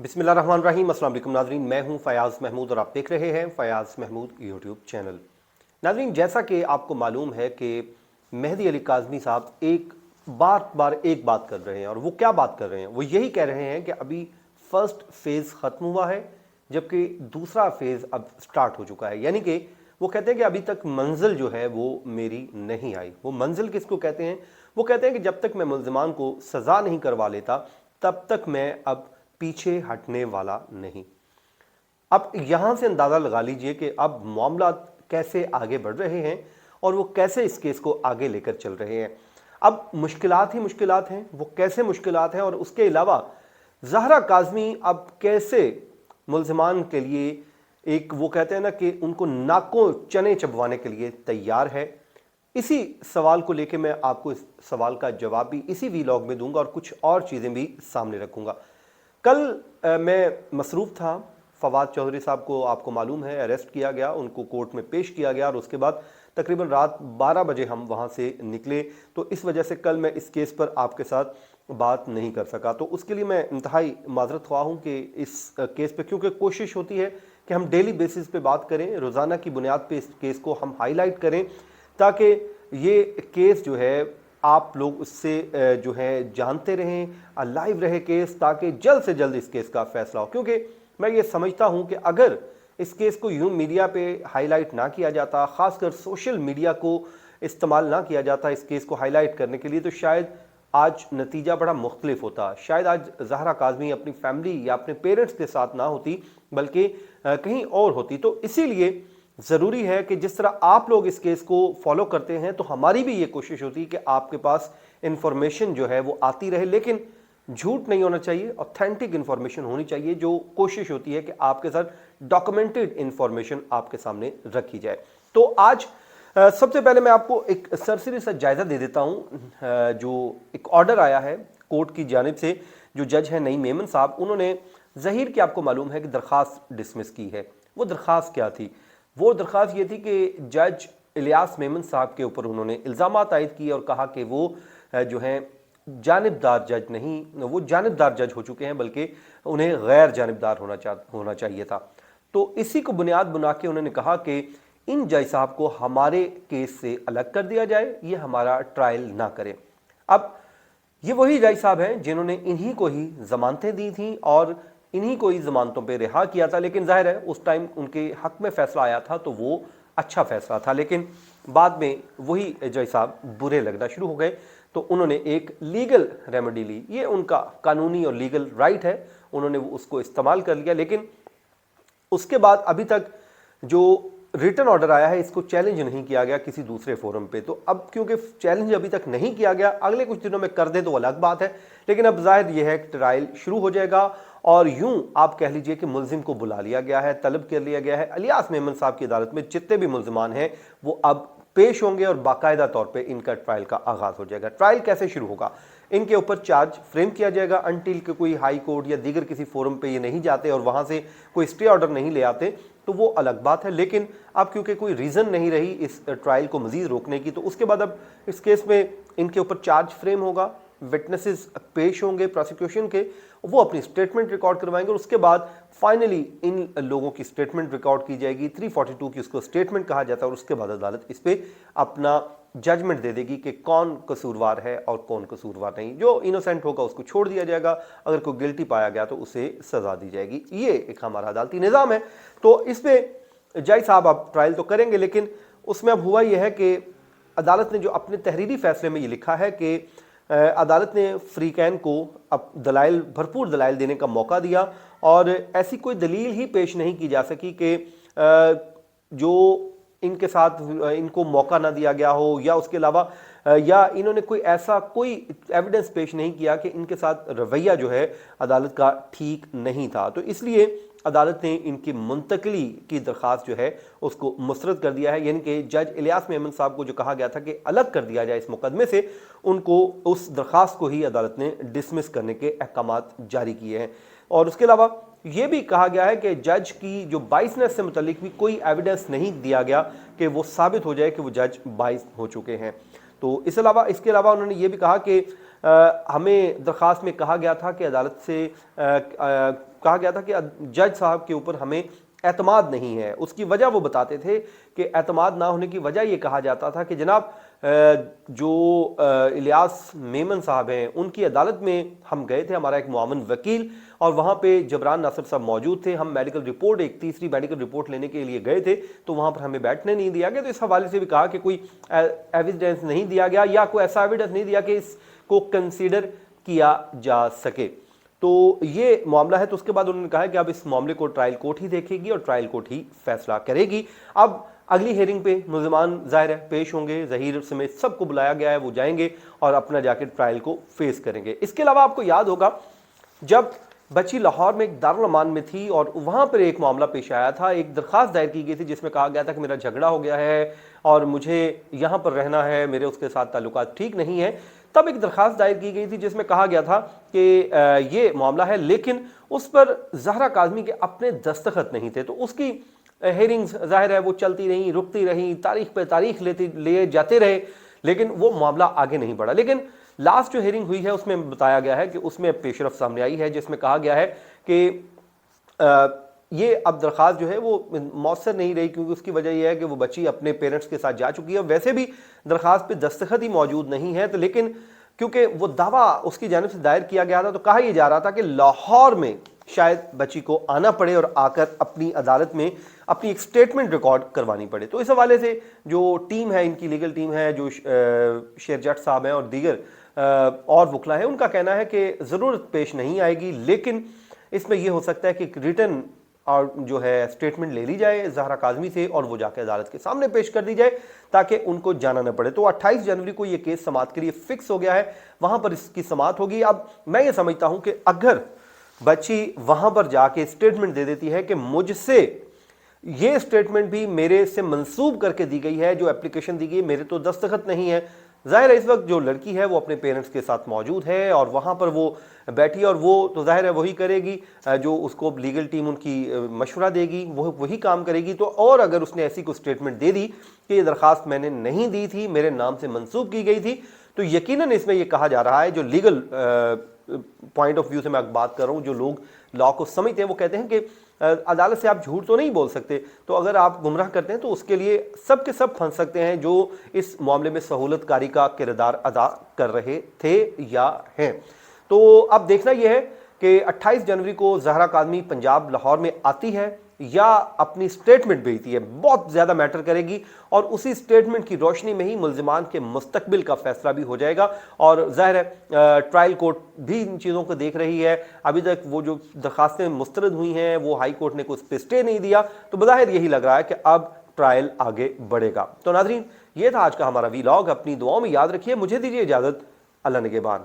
बिस्मिल्लाहिर्रहमानिर्रहीम। अस्सलाम वालेकुम नाज़रीन, मैं हूं फयाज़ महमूद और आप देख रहे हैं फयाज़ महमूद यूट्यूब चैनल। नाज़रीन, जैसा कि आपको मालूम है कि मेहदी अली काज़मी साहब एक बात कर रहे हैं, और वो क्या बात कर रहे हैं? वो यही कह रहे हैं कि अभी फर्स्ट फेज़ ख़त्म हुआ है, जबकि दूसरा फेज़ अब स्टार्ट हो चुका है। यानी कि वो कहते हैं कि अभी तक मंजिल जो है वो मेरी नहीं आई। वो मंजिल किसको कहते हैं? वो कहते हैं कि जब तक मैं मुल्ज़िमान को सज़ा नहीं करवा लेता तब तक मैं अब पीछे हटने वाला नहीं। अब यहां से अंदाज़ा लगा लीजिए कि अब मामला कैसे आगे बढ़ रहे हैं और वो कैसे इस केस को आगे लेकर चल रहे हैं। अब मुश्किलात ही मुश्किलात हैं। वो कैसे मुश्किलात हैं, और उसके अलावा ज़हरा काज़मी अब कैसे मुल्ज़िमान के लिए एक, वो कहते हैं ना कि उनको नाकों चने चबवाने के लिए तैयार है। इसी सवाल को लेकर मैं आपको इस सवाल का जवाब भी इसी वीलॉग में दूंगा और कुछ और चीज़ें भी सामने रखूंगा। कल मैं मसरूफ़ था। फवाद चौधरी साहब को आपको मालूम है अरेस्ट किया गया, उनको कोर्ट में पेश किया गया और उसके बाद तकरीबन रात 12 बजे हम वहाँ से निकले। तो इस वजह से कल मैं इस केस पर आपके साथ बात नहीं कर सका। तो उसके लिए मैं इंतहाई माजरत ख्वाह हूँ कि इस केस पे, क्योंकि कोशिश होती है कि हम डेली बेसिस पे बात करें, रोज़ाना की बुनियाद पे इस केस को हम हाईलाइट करें, ताकि ये केस जो है आप लोग उससे जो है जानते रहें, लाइव रहे केस, ताकि जल्द से जल्द इस केस का फैसला हो। क्योंकि मैं ये समझता हूं कि अगर इस केस को यूं मीडिया पे हाईलाइट ना किया जाता, खासकर सोशल मीडिया को इस्तेमाल ना किया जाता इस केस को हाईलाइट करने के लिए, तो शायद आज नतीजा बड़ा मुख्तलिफ होता। शायद आज ज़हरा काज़मी अपनी फैमिली या अपने पेरेंट्स के साथ ना होती, बल्कि कहीं और होती। तो इसीलिए ज़रूरी है कि जिस तरह आप लोग इस केस को फॉलो करते हैं, तो हमारी भी ये कोशिश होती है कि आपके पास इंफॉर्मेशन जो है वो आती रहे, लेकिन झूठ नहीं होना चाहिए, ऑथेंटिक इंफॉर्मेशन होनी चाहिए। जो कोशिश होती है कि आपके साथ डॉक्यूमेंटेड इंफॉर्मेशन आपके सामने रखी जाए। तो आज सबसे पहले मैं आपको एक सरसरी सा जायज़ा दे देता हूँ। जो एक ऑर्डर आया है कोर्ट की जानिब से, जो जज हैं नईम मेमन साहब, उन्होंने ज़हीर की आपको मालूम है कि दरख्वास्त डिसमिस की है। वो दरख्वास्त क्या थी? वो दरख्वास्त ये थी कि जज इलियास मेमन साहब के ऊपर उन्होंने इल्ज़ामात आयद किए और कहा कि वो जो हैं जानिबदार जज नहीं, वो जानिबदार जज हो चुके हैं, बल्कि उन्हें गैर जानिबदार होना चाहिए था। तो इसी को बुनियाद बना के उन्होंने कहा कि इन जज साहब को हमारे केस से अलग कर दिया जाए, ये हमारा ट्रायल ना करें। अब ये वही जज साहब हैं जिन्होंने इन्हीं को ही ज़मानतें दी थी और इन्हीं को ही ज़मानतों पे रिहा किया था। लेकिन जाहिर है उस टाइम उनके हक में फ़ैसला आया था तो वो अच्छा फ़ैसला था, लेकिन बाद में वही जज साहब बुरे लगना शुरू हो गए। तो उन्होंने एक लीगल रेमेडी ली, ये उनका कानूनी और लीगल राइट है, उन्होंने उसको इस्तेमाल कर लिया। लेकिन उसके बाद अभी तक जो रिटर्न ऑर्डर आया है, इसको चैलेंज नहीं किया गया किसी दूसरे फोरम पे। तो अब क्योंकि चैलेंज अभी तक नहीं किया गया, अगले कुछ दिनों में कर दे तो अलग बात है। लेकिन अब जाहिर यह है कि ट्रायल शुरू हो जाएगा और यूं आप कह लीजिए कि मुल्जिम को बुला लिया गया है, तलब कर लिया गया है। इलियास मेमन साहब की अदालत में जितने भी मुल्जिमान हैं वो अब पेश होंगे और बाकायदा तौर पे इनका ट्रायल का आगाज हो जाएगा। ट्रायल कैसे शुरू होगा? इनके ऊपर चार्ज फ्रेम किया जाएगा अंटिल के कोई हाई कोर्ट या दीगर किसी फोरम पे ये नहीं जाते और वहां से कोई स्टे ऑर्डर नहीं ले आते, तो वो अलग बात है। लेकिन अब क्योंकि कोई रीज़न नहीं रही इस ट्रायल को मजीद रोकने की, तो उसके बाद अब इस केस में इनके ऊपर चार्ज फ्रेम होगा, विटनेसेस पेश होंगे प्रोसिक्यूशन के, वो अपनी स्टेटमेंट रिकॉर्ड करवाएंगे और उसके बाद फाइनली इन लोगों की स्टेटमेंट रिकॉर्ड की जाएगी। 342 की उसको स्टेटमेंट कहा जाता है और उसके बाद अदालत इस पर अपना जजमेंट दे देगी कि कौन कसूरवार है और कौन कसूरवार नहीं। जो इनोसेंट होगा उसको छोड़ दिया जाएगा, अगर कोई गिल्टी पाया गया तो उसे सजा दी जाएगी। ये एक हमारा अदालती निज़ाम है। तो इसमें जज साहब अब ट्रायल तो करेंगे, लेकिन उसमें अब हुआ यह है कि अदालत ने जो अपने तहरीरी फैसले में ये लिखा है कि अदालत ने फ्रीकैन को अब भरपूर दलाइल देने का मौका दिया और ऐसी कोई दलील ही पेश नहीं की जा सकी कि जो इनके साथ इनको मौका ना दिया गया हो, या उसके अलावा या इन्होंने कोई एविडेंस पेश नहीं किया कि इनके साथ रवैया जो है अदालत का ठीक नहीं था। तो इसलिए अदालत ने इनकी मुंतकली की दरख्वास्त जो है उसको मुस्तरद कर दिया है। यानी कि जज इलियास मेमन साहब को जो कहा गया था कि अलग कर दिया जाए इस मुकदमे से, उनको उस दरख्वास्त को ही अदालत ने डिसमिस करने के अहकामात जारी किए हैं। और उसके अलावा ये भी कहा गया है कि जज की जो बाइसनेस से मुतल्लिक भी कोई एविडेंस नहीं दिया गया कि वो साबित हो जाए कि वो जज बाइस हो चुके हैं। तो इसके अलावा उन्होंने ये भी कहा कि ہمیں درخواست میں کہا گیا تھا کہ عدالت سے کہا گیا تھا کہ جج صاحب کے اوپر ہمیں اعتماد نہیں ہے. اس کی وجہ وہ بتاتے تھے کہ اعتماد نہ ہونے کی وجہ یہ کہا جاتا تھا کہ جناب جو الیاس میمن صاحب ہیں ان کی عدالت میں ہم گئے تھے, ہمارا ایک معاون وکیل, اور وہاں پہ جبران ناصر صاحب موجود تھے. ہم میڈیکل رپورٹ, ایک تیسری میڈیکل رپورٹ لینے کے لیے گئے تھے, تو وہاں پر ہمیں بیٹھنے نہیں دیا گیا. تو اس حوالے سے بھی کہا کہ کوئی ایویڈنس نہیں دیا گیا یا کوئی ایسا ایویڈنس نہیں دیا کہ اس کو کنسیڈر کیا جا سکے. تو یہ معاملہ ہے. تو اس کے بعد انہوں نے کہا کہ اب اس معاملے کو ٹرائل کورٹ ہی دیکھے گی اور ٹرائل کورٹ ہی فیصلہ کرے گی. اب اگلی ہیئرنگ پہ ملزمان ظاہر ہے پیش ہوں گے, ظہیر سمیت سب کو بلایا گیا ہے, وہ جائیں گے اور اپنا جا کے ٹرائل کو فیس کریں گے. اس کے علاوہ آپ کو یاد ہوگا جب بچی لاہور میں ایک دارالامان میں تھی اور وہاں پر ایک معاملہ پیش آیا تھا, ایک درخواست دائر کی گئی تھی جس میں کہا گیا تھا کہ میرا جھگڑا ہو گیا ہے اور مجھے یہاں پر رہنا ہے, میرے اس کے ساتھ تعلقات ٹھیک نہیں ہیں. تب ایک درخواست دائر کی گئی تھی جس میں کہا گیا تھا کہ یہ معاملہ ہے, لیکن اس پر زہرا کاظمی کے اپنے دستخط نہیں تھے. تو اس کی ہیئرنگز ظاہر ہے وہ چلتی رہیں, رکتی رہیں, تاریخ پہ تاریخ لے جاتے رہے, لیکن وہ معاملہ آگے نہیں بڑھا. لیکن لاسٹ جو ہیئرنگ ہوئی ہے اس میں بتایا گیا ہے کہ اس میں پیشرفت سامنے آئی ہے جس میں کہا گیا ہے کہ یہ اب درخواست جو ہے وہ مؤثر نہیں رہی, کیونکہ اس کی وجہ یہ ہے کہ وہ بچی اپنے پیرنٹس کے ساتھ جا چکی ہے. ویسے بھی درخواست پہ دستخط ہی موجود نہیں ہے, تو لیکن کیونکہ وہ دعویٰ اس کی جانب سے دائر کیا گیا تھا تو کہا یہ جا رہا تھا کہ لاہور میں شاید بچی کو آنا پڑے اور آ کر اپنی عدالت میں اپنی ایک سٹیٹمنٹ ریکارڈ کروانی پڑے. تو اس حوالے سے جو ٹیم ہے, ان کی لیگل ٹیم ہے, جو شیر جٹ صاحب ہیں اور دیگر اور وکلا ہیں, ان کا کہنا ہے کہ ضرورت پیش نہیں آئے گی, لیکن اس میں یہ ہو سکتا ہے کہ ریٹن اور جو ہے اسٹیٹمنٹ لے لی جائے زہرا کاظمی سے اور وہ جا کے عدالت کے سامنے پیش کر دی جائے تاکہ ان کو جانا نہ پڑے. تو 28 جنوری کو یہ کیس سماعت کے لیے فکس ہو گیا ہے, وہاں پر اس کی سماعت ہوگی. اب میں یہ سمجھتا ہوں کہ اگر بچی وہاں پر جا کے اسٹیٹمنٹ دے دیتی ہے کہ مجھ سے یہ اسٹیٹمنٹ بھی میرے سے منسوب کر کے دی گئی ہے, جو اپلیکیشن دی گئی میرے تو دستخط نہیں ہے, ظاہر ہے اس وقت جو لڑکی ہے وہ اپنے پیرنٹس کے ساتھ موجود ہے اور وہاں پر وہ بیٹھی, اور وہ تو ظاہر ہے وہی کرے گی جو اس کو لیگل ٹیم ان کی مشورہ دے گی, وہ وہی کام کرے گی. تو اور اگر اس نے ایسی کوئی اسٹیٹمنٹ دے دی کہ یہ درخواست میں نے نہیں دی تھی, میرے نام سے منسوب کی گئی تھی, تو یقیناً اس میں یہ کہا جا رہا ہے, جو لیگل پوائنٹ آف ویو سے میں بات کر رہا ہوں, جو لوگ لا کو سمجھتے ہیں وہ کہتے ہیں کہ عدالت سے آپ جھوٹ تو نہیں بول سکتے, تو اگر آپ گمراہ کرتے ہیں تو اس کے لیے سب کے سب پھنس سکتے ہیں جو اس معاملے میں سہولت کاری کا کردار ادا کر رہے تھے یا ہیں. تو اب دیکھنا یہ ہے کہ 28 جنوری کو زہرا کاظمی پنجاب لاہور میں آتی ہے یا اپنی سٹیٹمنٹ بھیجتی ہے, بہت زیادہ میٹر کرے گی, اور اسی سٹیٹمنٹ کی روشنی میں ہی ملزمان کے مستقبل کا فیصلہ بھی ہو جائے گا. اور ظاہر ہے ٹرائل کورٹ بھی ان چیزوں کو دیکھ رہی ہے. ابھی تک وہ جو درخواستیں مسترد ہوئی ہیں وہ ہائی کورٹ نے کوئی اسٹے نہیں دیا, تو بظاہر یہی لگ رہا ہے کہ اب ٹرائل آگے بڑھے گا. تو ناظرین, یہ تھا آج کا ہمارا وی لاگ. اپنی دعاؤں میں یاد رکھیے. مجھے دیجیے اجازت. اللہ نگہبان.